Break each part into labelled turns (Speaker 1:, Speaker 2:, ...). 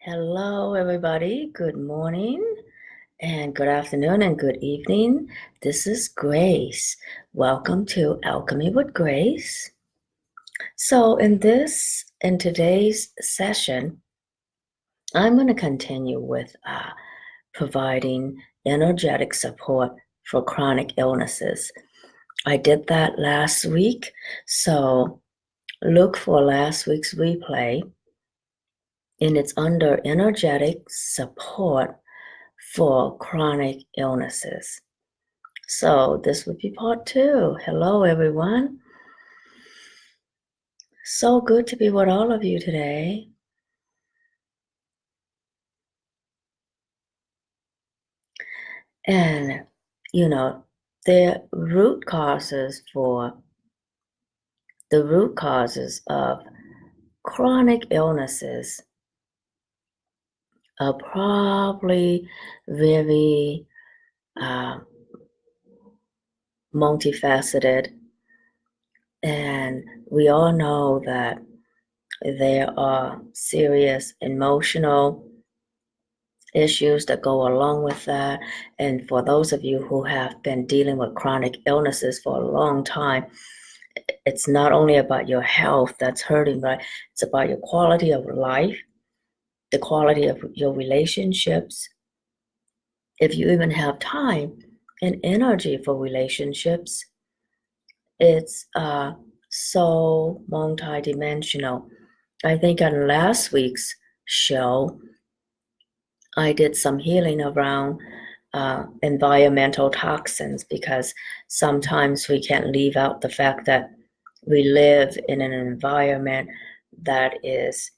Speaker 1: Hello, everybody. Good morning, and good afternoon, and good evening. This is Grace. Welcome to Alchemy with Grace. So, in today's session, I'm going to continue with providing energetic support for chronic illnesses. I did that last week, so look for last week's replay, and it's under energetic support for chronic illnesses. So this would be part 2. Hello, everyone. So good to be with all of you today. And, the root causes of chronic illnesses are probably very multifaceted. And we all know that there are serious emotional issues that go along with that. And for those of you who have been dealing with chronic illnesses for a long time, it's not only about your health that's hurting, but it's about your quality of life, the quality of your relationships. If you even have time and energy for relationships, it's so multidimensional. I think on last week's show, I did some healing around environmental toxins, because sometimes we can't leave out the fact that we live in an environment that is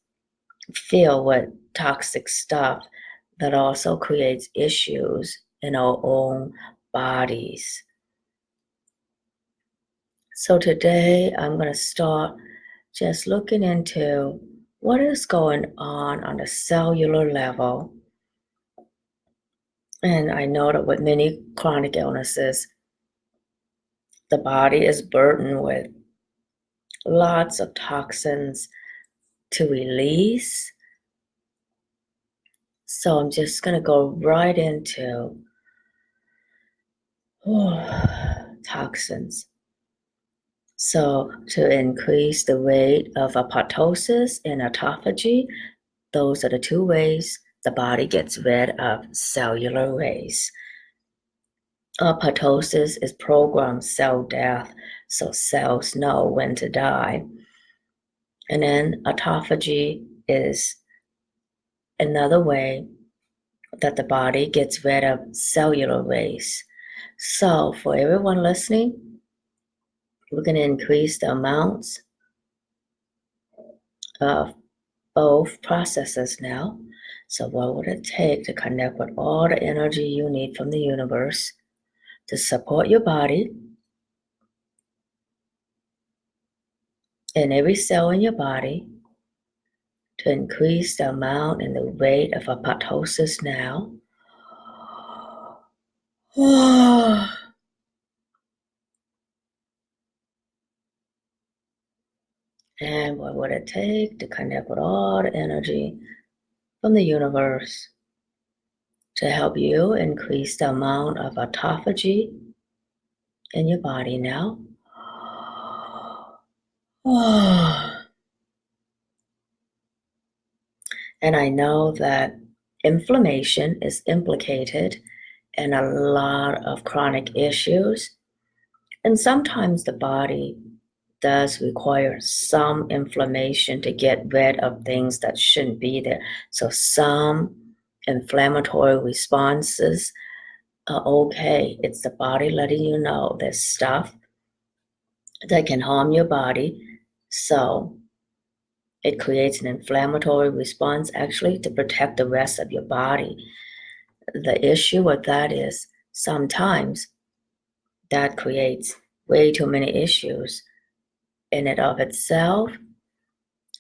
Speaker 1: filled with toxic stuff that also creates issues in our own bodies. So today I'm going to start just looking into what is going on a cellular level. And I know that with many chronic illnesses, the body is burdened with lots of toxins to release. So I'm just going to go right into toxins. So to increase the rate of apoptosis and autophagy, those are the two ways the body gets rid of cellular waste. Apoptosis is programmed cell death, so cells know when to die. And then autophagy is another way that the body gets rid of cellular waste. So for everyone listening, we're going to increase the amounts of both processes now. So what would it take to connect with all the energy you need from the universe to support your body and every cell in your body, to increase the amount and the rate of apoptosis now? And what would it take to connect with all the energy from the universe to help you increase the amount of autophagy in your body now? And I know that inflammation is implicated in a lot of chronic issues. And sometimes the body does require some inflammation to get rid of things that shouldn't be there. So some inflammatory responses are okay. It's the body letting you know there's stuff that can harm your body. So it creates an inflammatory response actually to protect the rest of your body. The issue with that is sometimes that creates way too many issues in and of itself.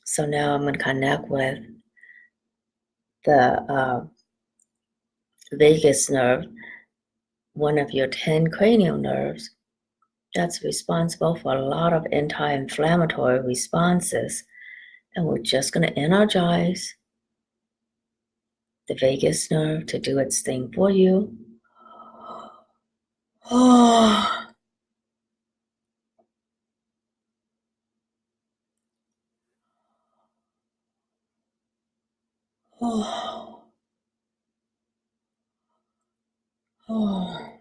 Speaker 1: So now I'm going to connect with the vagus nerve, one of your 10 cranial nerves, that's responsible for a lot of anti-inflammatory responses. And we're just going to energize the vagus nerve to do its thing for you. Oh, oh, oh.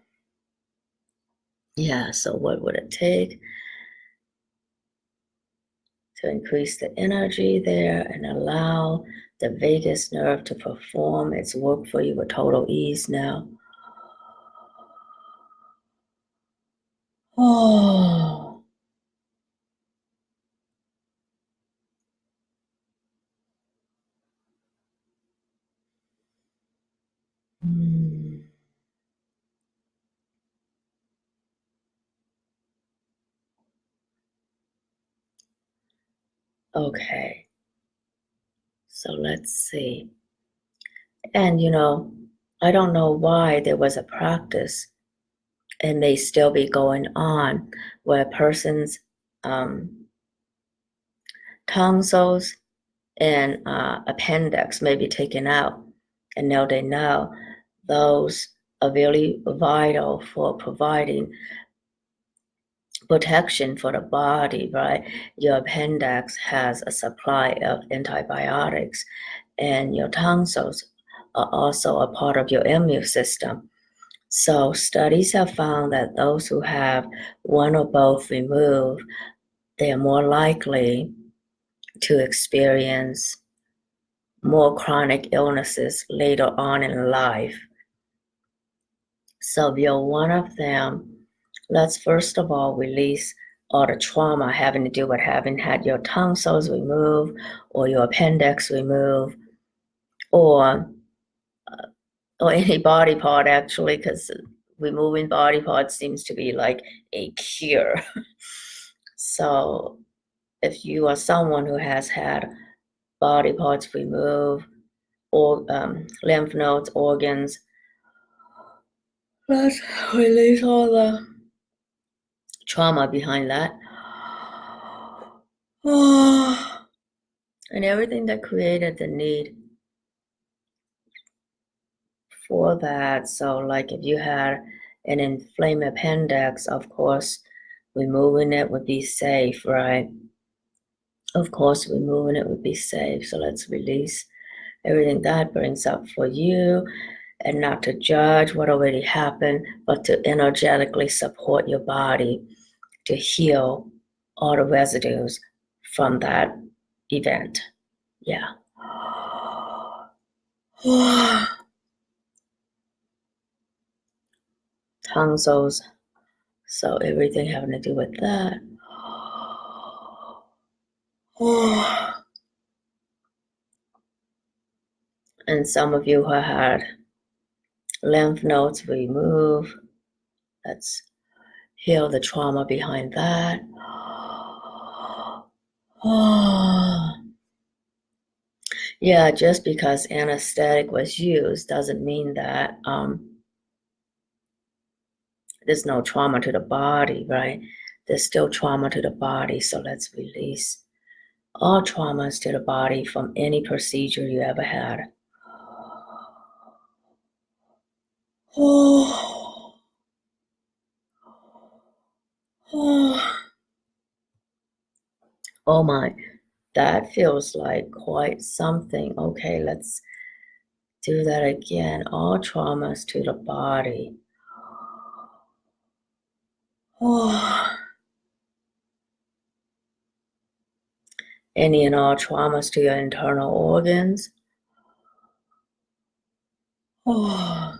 Speaker 1: Yeah, so what would it take to increase the energy there and allow the vagus nerve to perform its work for you with total ease now? Oh, mm, okay. So let's see. And I don't know why there was a practice and may still be going on where a person's um, tonsils and appendix may be taken out. And now they know those are really vital for providing protection for the body, right? Your appendix has a supply of antibiotics, and your tonsils are also a part of your immune system. So, studies have found that those who have one or both removed, they are more likely to experience more chronic illnesses later on in life. So, if you're one of them, let's first of all release all the trauma having to do with having had your tonsils removed or your appendix removed or or any body part actually, because removing body parts seems to be like a cure. So if you are someone who has had body parts removed or lymph nodes, organs, let's release all the trauma behind that. And everything that created the need for that. So, like if you had an inflamed appendix, of course, removing it would be safe, right? Of course, removing it would be safe. So, let's release everything that brings up for you and not to judge what already happened, but to energetically support your body to heal all the residues from that event. Yeah. Tonsils. So everything having to do with that. And some of you who had lymph nodes removed, let's heal the trauma behind that. Yeah, just because anesthetic was used doesn't mean that there's no trauma to the body, right? There's still trauma to the body, so let's release all traumas to the body from any procedure you ever had. Oh, oh, oh my, that feels like quite something. Okay, let's do that again. All traumas to the body. Oh, any and all traumas to your internal organs. Oh,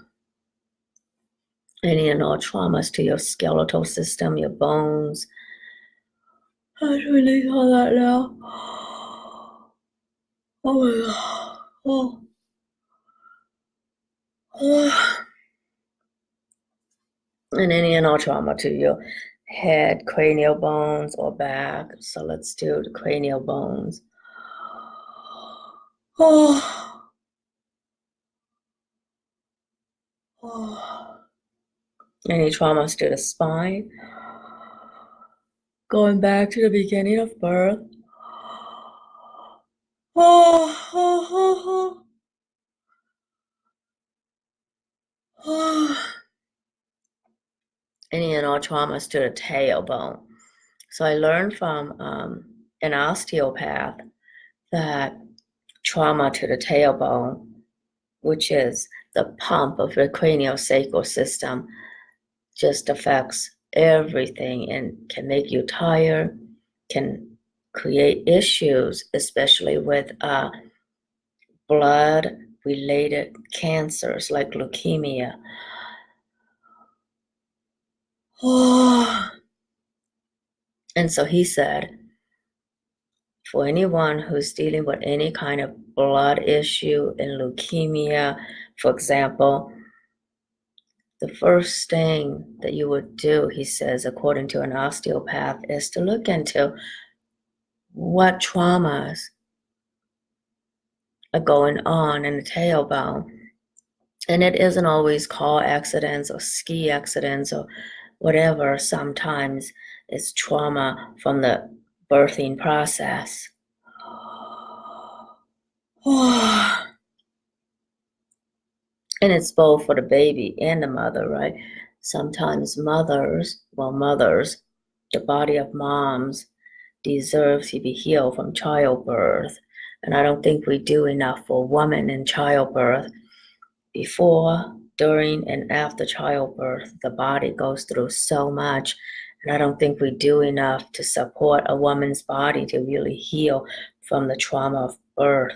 Speaker 1: any and all traumas to your skeletal system, your bones. Let's release all that now. Oh my God. Oh. Oh. And any and all trauma to your head, cranial bones, or back. So let's do the cranial bones. Oh. Oh. Any traumas to the spine. Going back to the beginning of birth. Oh, oh, oh, oh. any and all traumas to the tailbone. So I learned from an osteopath that trauma to the tailbone, which is the pump of the craniosacral system, just affects everything and can make you tired, can create issues, especially with blood related cancers like leukemia. And so he said, for anyone who's dealing with any kind of blood issue and leukemia, for example, the first thing that you would do, he says, according to an osteopath, is to look into what traumas are going on in the tailbone. And it isn't always car accidents or ski accidents or whatever. Sometimes it's trauma from the birthing process. And it's both for the baby and the mother, right? Sometimes mothers, the body of moms deserves to be healed from childbirth. And I don't think we do enough for women in childbirth. Before, during, and after childbirth, the body goes through so much. And I don't think we do enough to support a woman's body to really heal from the trauma of birth.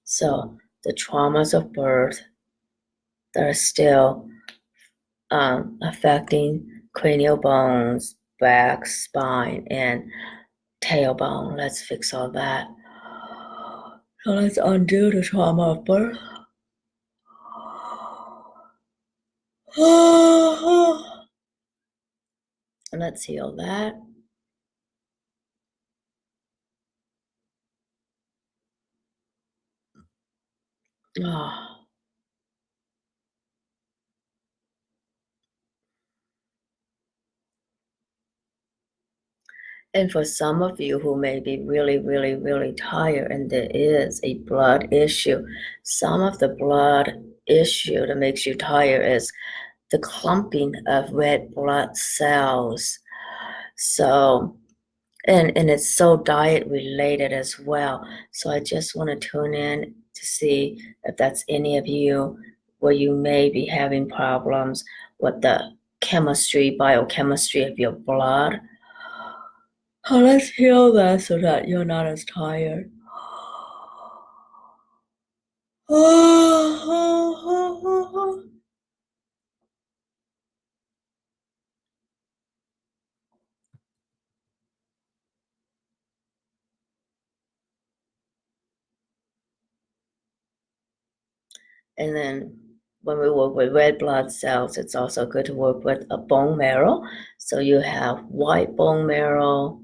Speaker 1: So the traumas of birth that are still affecting cranial bones, back, spine, and tailbone. Let's fix all that. So let's undo the trauma of birth. And let's heal that. Oh. And for some of you who may be really, really, really tired and there is a blood issue, some of the blood issue that makes you tired is the clumping of red blood cells. So, and it's so diet related as well. So I just want to tune in to see if that's any of you where you may be having problems with the biochemistry of your blood. Oh, let's heal that so that you're not as tired. And then when we work with red blood cells, it's also good to work with a bone marrow. So you have white bone marrow,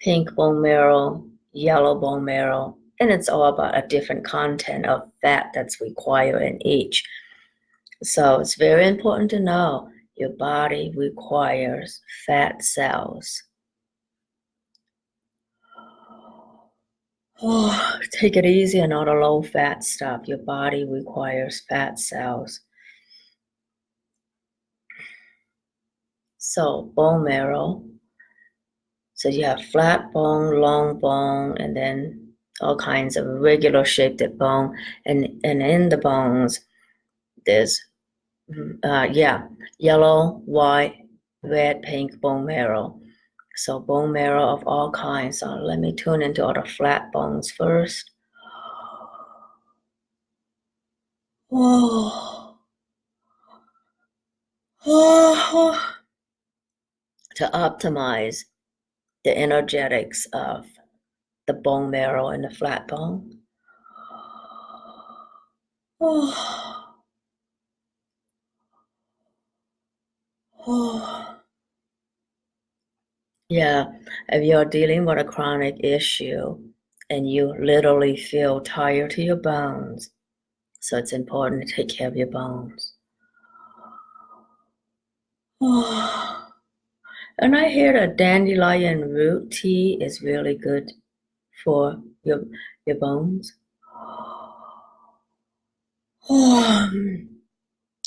Speaker 1: pink bone marrow, yellow bone marrow, and it's all about a different content of fat that's required in each. So it's very important to know your body requires fat cells. Oh, take it easy on all the low fat stuff. Your body requires fat cells. So bone marrow. So you have flat bone, long bone, and then all kinds of regular shaped bone. And in the bones, there's yellow, white, red, pink bone marrow. So bone marrow of all kinds. So let me tune into all the flat bones first. Oh. Oh. To optimize the energetics of the bone marrow and the flat bone. Oh. Oh. Yeah, if you're dealing with a chronic issue and you literally feel tired to your bones, so it's important to take care of your bones. Oh. And I hear that dandelion root tea is really good for your bones.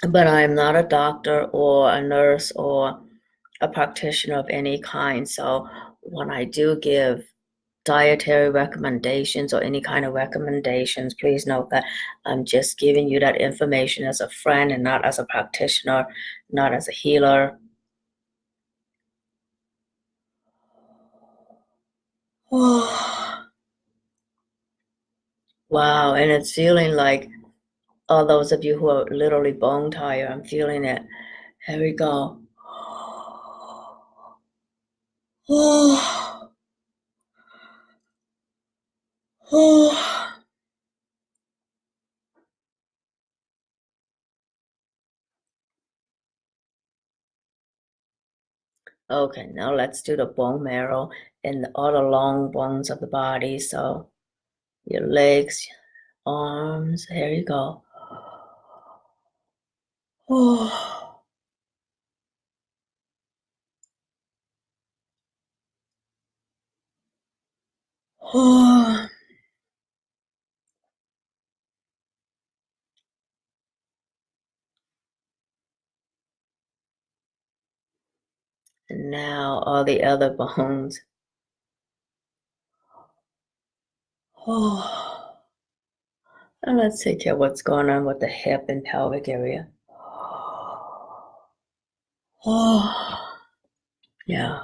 Speaker 1: But I'm not a doctor or a nurse or a practitioner of any kind. So when I do give dietary recommendations or any kind of recommendations, please note that I'm just giving you that information as a friend and not as a practitioner, not as a healer. Wow, and it's feeling like all those of you who are literally bone tired, I'm feeling it. Here we go. Okay, now let's do the bone marrow and all the long bones of the body. So your legs, arms, here you go. And now all the other bones. And let's take care of what's going on with the hip and pelvic area. Yeah.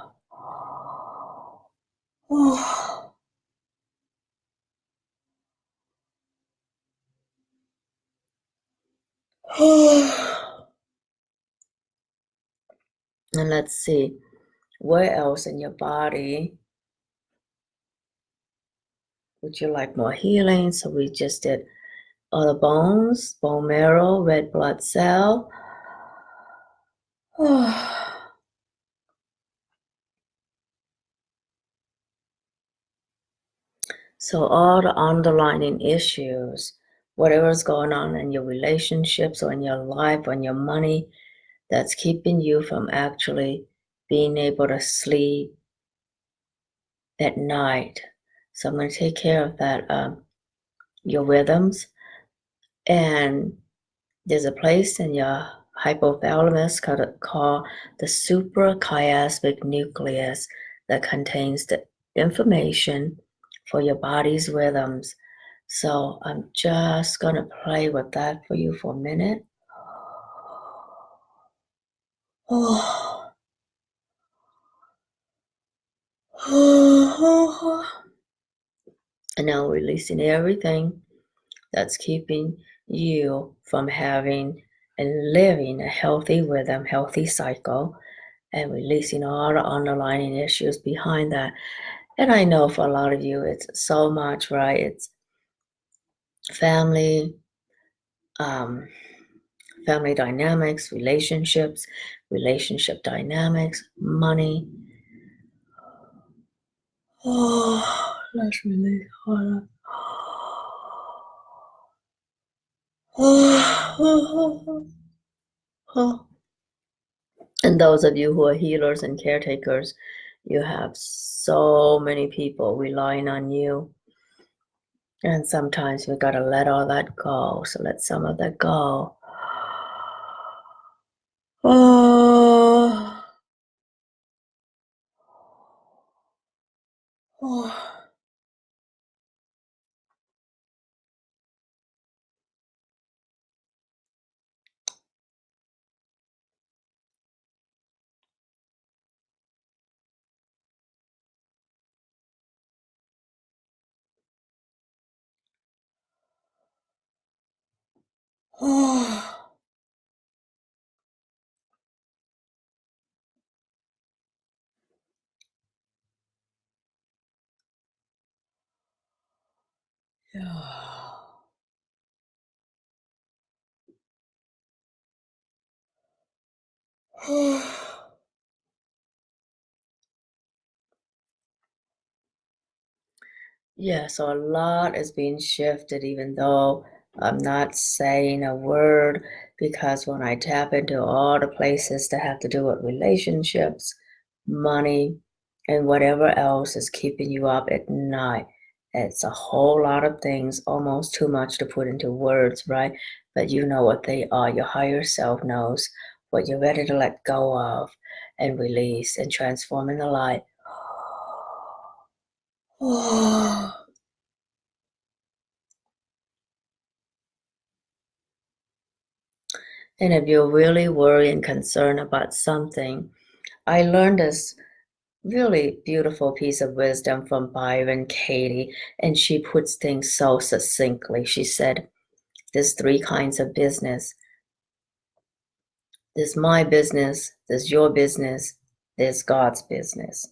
Speaker 1: And let's see, where else in your body would you like more healing? So we just did all the bones, bone marrow, red blood cell. So all the underlying issues, whatever's going on in your relationships or in your life or in your money, that's keeping you from actually being able to sleep at night. So I'm going to take care of that, your rhythms. And there's a place in your hypothalamus called the suprachiasmatic nucleus that contains the information for your body's rhythms. So I'm just going to play with that for you for a minute. And now releasing everything that's keeping you from having and living a healthy rhythm, healthy cycle, and releasing all the underlying issues behind that. And I know for a lot of you, it's so much, right? It's family, um, family dynamics, relationships, relationship dynamics, money. Let's release all that. And those of you who are healers and caretakers, you have so many people relying on you. And sometimes we got to let all that go. So let some of that go. Oh. Oh. Oh. Yeah. Yeah, so a lot is being shifted, even though I'm not saying a word, because when I tap into all the places that have to do with relationships, money, and whatever else is keeping you up at night, it's a whole lot of things, almost too much to put into words, right? but you know what they are. Your higher self knows what you're ready to let go of and release and transform in the light. And if you're really worried and concerned about something, I learned this really beautiful piece of wisdom from Byron Katie, and she puts things so succinctly. She said, there's three kinds of business. There's my business, there's your business, there's God's business.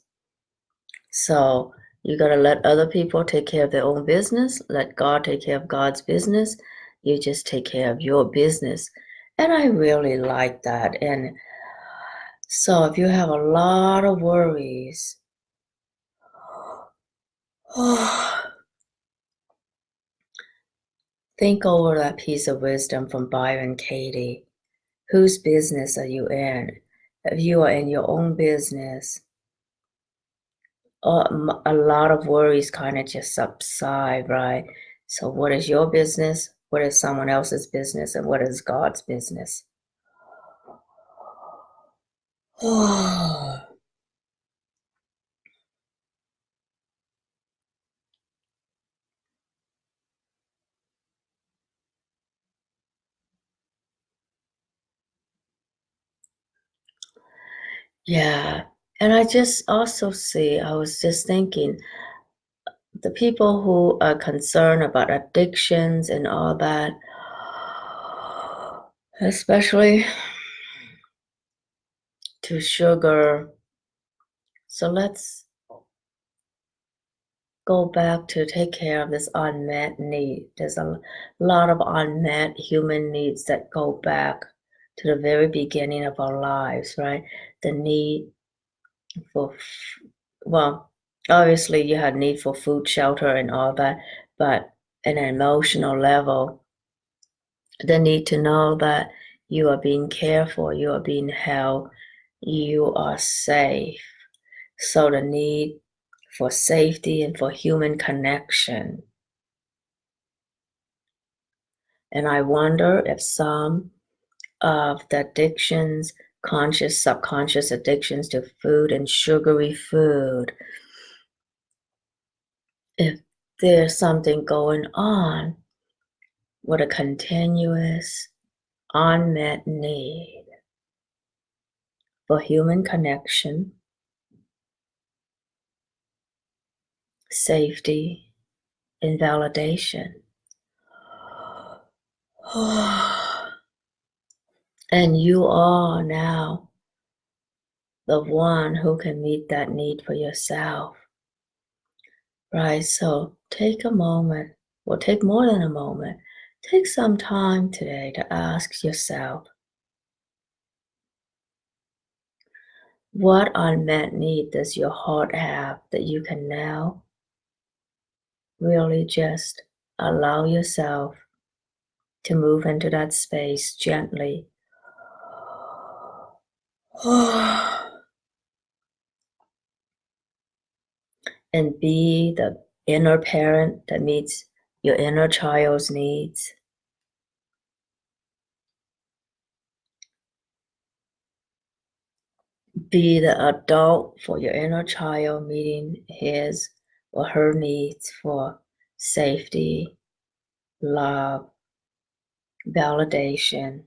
Speaker 1: So you got to let other people take care of their own business, let God take care of God's business. You just take care of your business. And I really like that. And so if you have a lot of worries, think over that piece of wisdom from Byron Katie. Whose business are you in? If you are in your own business, a lot of worries kind of just subside, right? So, what is your business? What is someone else's business? And what is God's business? Yeah. And I just also see, I was just thinking, the people who are concerned about addictions and all that, especially to sugar. So let's go back to take care of this unmet need. There's a lot of unmet human needs that go back to the very beginning of our lives, right? The need for, well, obviously you had need for food, shelter, and all that, but at an emotional level, the need to know that you are being cared for, you are being held, you are safe. So the need for safety and for human connection. And I wonder if some of the addictions, conscious, subconscious addictions to food and sugary food, if there's something going on with a continuous unmet need for human connection, safety, and validation. And you are now the one who can meet that need for yourself, right? So take a moment, or take more than a moment, take some time today to ask yourself, what unmet need does your heart have that you can now really just allow yourself to move into that space gently? And be the inner parent that meets your inner child's needs. Be the adult for your inner child meeting his or her needs for safety, love, validation.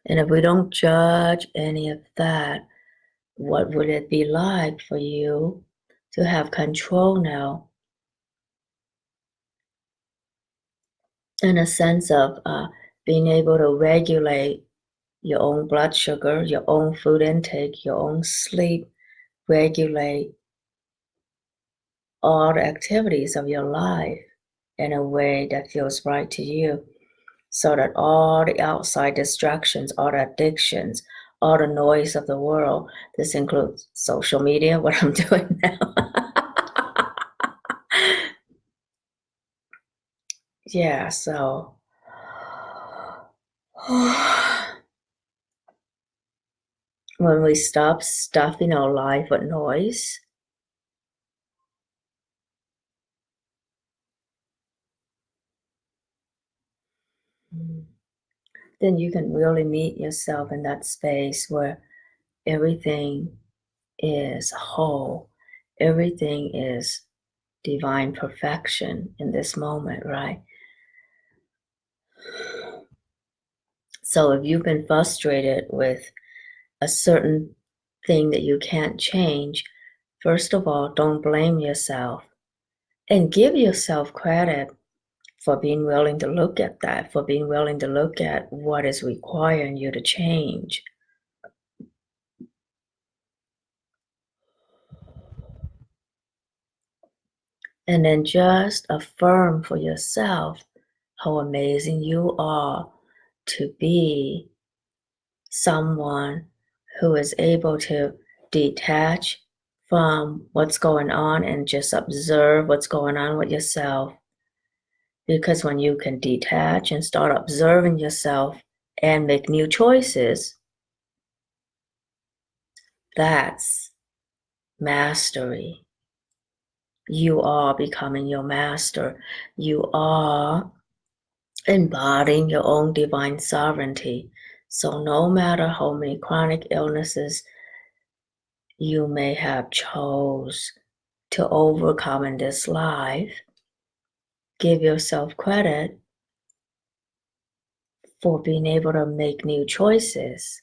Speaker 1: And if we don't judge any of that, what would it be like for you to have control now in a sense of being able to regulate your own blood sugar, your own food intake, your own sleep, regulate all the activities of your life in a way that feels right to you, so that all the outside distractions, all the addictions, all the noise of the world, this includes social media, what I'm doing now. Yeah, so when we stop stuffing our life with noise, then you can really meet yourself in that space where everything is whole, everything is divine perfection in this moment, right? So if you've been frustrated with a certain thing that you can't change, first of all, don't blame yourself and give yourself credit for being willing to look at that, for being willing to look at what is requiring you to change. And then just affirm for yourself how amazing you are to be someone who is able to detach from what's going on and just observe what's going on with yourself. Because when you can detach and start observing yourself and make new choices, that's mastery. You are becoming your master. You are embodying your own divine sovereignty. So, no matter how many chronic illnesses you may have chose to overcome in this life, give yourself credit for being able to make new choices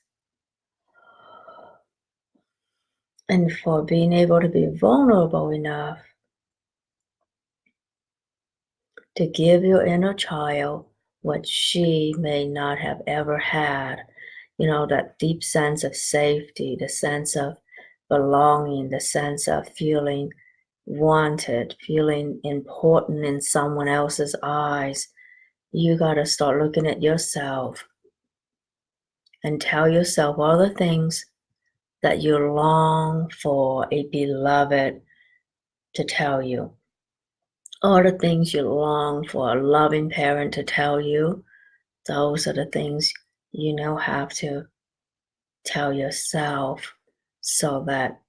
Speaker 1: and for being able to be vulnerable enough to give your inner child what she may not have ever had. You know, that deep sense of safety, the sense of belonging, the sense of feeling wanted, feeling important in someone else's eyes. You got to start looking at yourself and tell yourself all the things that you long for a beloved to tell you, all the things you long for a loving parent to tell you. Those are the things you now have to tell yourself so that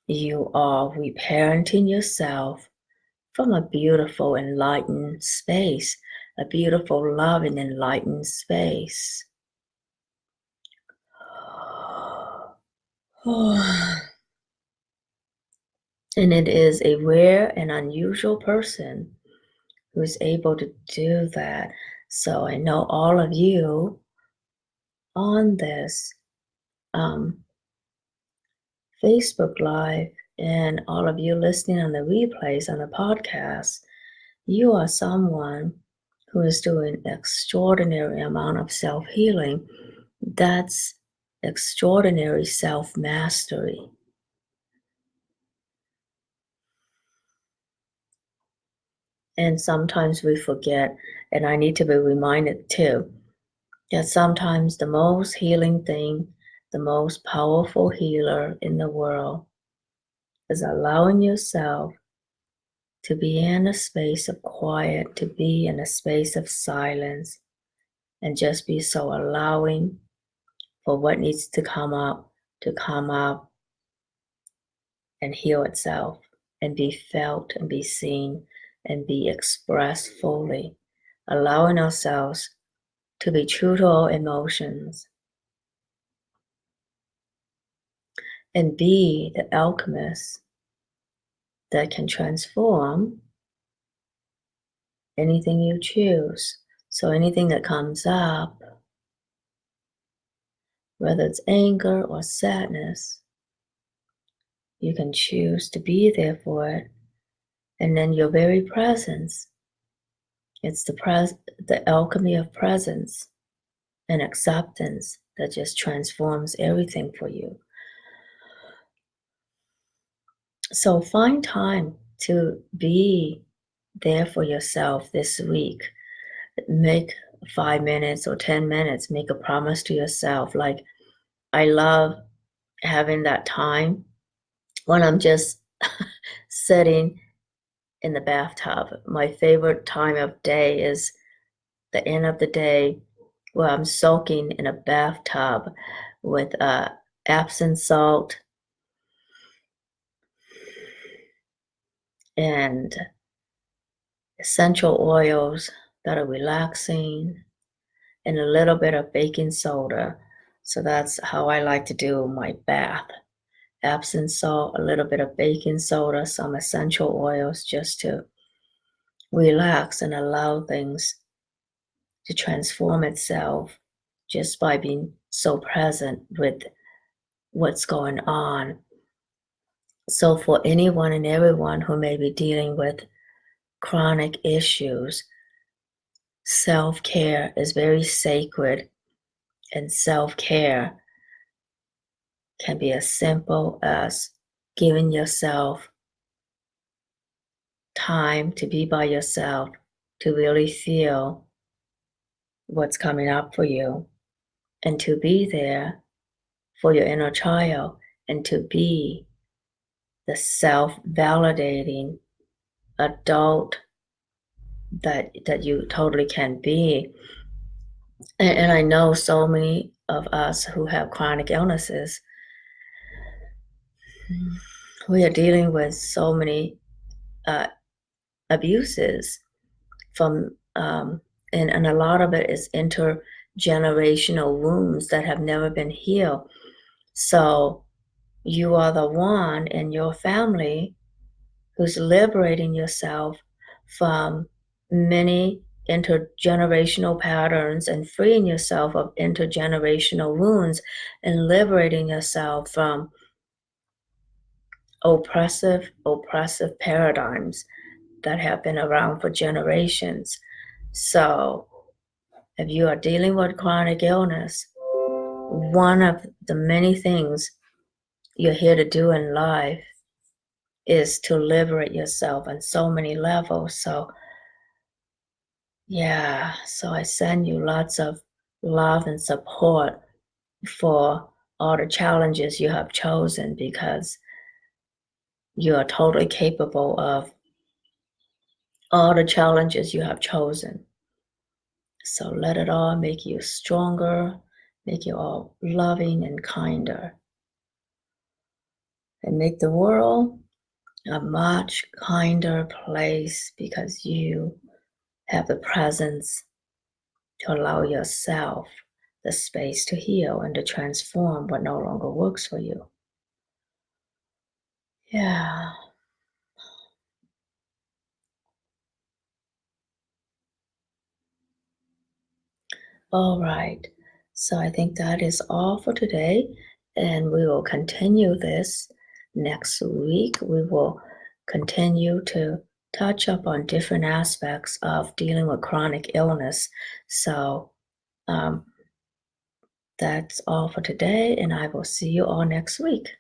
Speaker 1: you are reparenting yourself from a beautiful, enlightened space, a beautiful, loving, enlightened space. And it is a rare and unusual person who's able to do that. So I know all of you on this um, Facebook Live and all of you listening on the replays on the podcast, you are someone who is doing extraordinary amount of self-healing. That's extraordinary self-mastery. And sometimes we forget, and I need to be reminded too, that sometimes the most healing thing, the most powerful healer in the world is allowing yourself to be in a space of quiet, to be in a space of silence, and just be so allowing for what needs to come up and heal itself and be felt and be seen and be expressed fully, allowing ourselves to be true to our emotions and be the alchemist that can transform anything you choose. So anything that comes up, whether it's anger or sadness, you can choose to be there for it. And then your very presence, it's the alchemy of presence and acceptance that just transforms everything for you. So find time to be there for yourself this week. Make 5 minutes or 10 minutes, make a promise to yourself. Like, I love having that time when I'm just sitting in the bathtub. My favorite time of day is the end of the day where I'm soaking in a bathtub with Epsom salt, and essential oils that are relaxing, and a little bit of baking soda. So that's how I like to do my bath. Epsom salt, a little bit of baking soda, some essential oils just to relax and allow things to transform itself just by being so present with what's going on. So, for anyone and everyone who may be dealing with chronic issues, self care is very sacred, and self care can be as simple as giving yourself time to be by yourself, to really feel what's coming up for you, and to be there for your inner child, and to be the self validating adult that you totally can be. And I know so many of us who have chronic illnesses, we are dealing with so many uh, abuses from, and a lot of it is intergenerational wounds that have never been healed. So you are the one in your family who's liberating yourself from many intergenerational patterns and freeing yourself of intergenerational wounds and liberating yourself from oppressive paradigms that have been around for generations. So if you are dealing with chronic illness, one of the many things you're here to do in life is to liberate yourself on so many levels. So yeah, so I send you lots of love and support for all the challenges you have chosen, because you are totally capable of all the challenges you have chosen. So let it all make you stronger, make you all loving and kinder, and make the world a much kinder place because you have the presence to allow yourself the space to heal and to transform what no longer works for you. Yeah. All right. So I think that is all for today. And we will continue this next week. We will continue to touch up on different aspects of dealing with chronic illness. So um, that's all for today. And I will see you all next week.